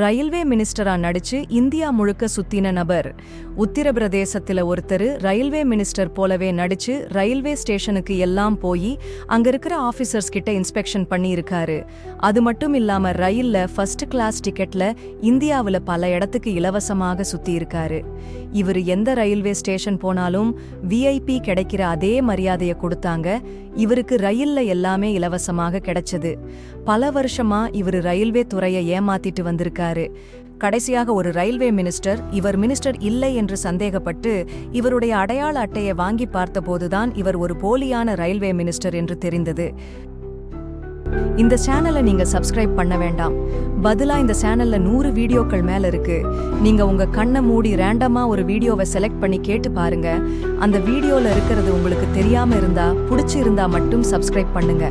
Railway மினிஸ்டரா நடிச்சு India முழுக்க சுத்தின நபர். உத்தரப்பிரதேசத்துல ஒருத்தர் ரயில்வே மினிஸ்டர் போலவே நடிச்சு ரயில்வே ஸ்டேஷனுக்கு எல்லாம் போய் அங்க இருக்கிற ஆபீசர்ஸ் கிட்ட இன்ஸ்பெக்ஷன் பண்ணி இருக்காரு. அது மட்டும் இல்லாம ரயில்ல ஃபர்ஸ்ட் கிளாஸ் டிக்கெட்ல இந்தியாவுல பல இடத்துக்கு இலவசமாக சுத்தி இருக்காரு. இவர் எந்த ரயில்வே ஸ்டேஷன் போனாலும் விஐபி கிடைக்கிற அதே மரியாதையை கொடுத்தாங்க. இவருக்கு ரயில்ல எல்லாமே இலவசமாக கிடைச்சது. பல வருஷமா இவர் ரயில்வே துறையை ஏமாத்திட்டு வந்திருக்காரு. கடைசியாக ஒரு ரயில்வே மினிஸ்டர் இவர் மினிஸ்டர் இல்லை என்று சந்தேகப்பட்டு இவருடைய அடையாள அட்டையை வாங்கி பார்த்தபோதுதான் இவர் ஒரு போலியான ரயில்வே மினிஸ்டர் என்று தெரிந்தது. இந்த சேனலை நீங்க சப்ஸ்கிரைப் பண்ண வேண்டாம். பதிலா இந்த சேனல்ல 100 வீடியோக்கள் மேல இருக்கு. நீங்க உங்க கண்ணை மூடி ரேண்டமா ஒரு வீடியோவை செலக்ட் பண்ணி கேட்டு பாருங்க. அந்த வீடியோல இருக்கிறது உங்களுக்கு தெரியாம இருந்தா, பிடிச்சிருந்தா மட்டும் சப்ஸ்கிரைப் பண்ணுங்க.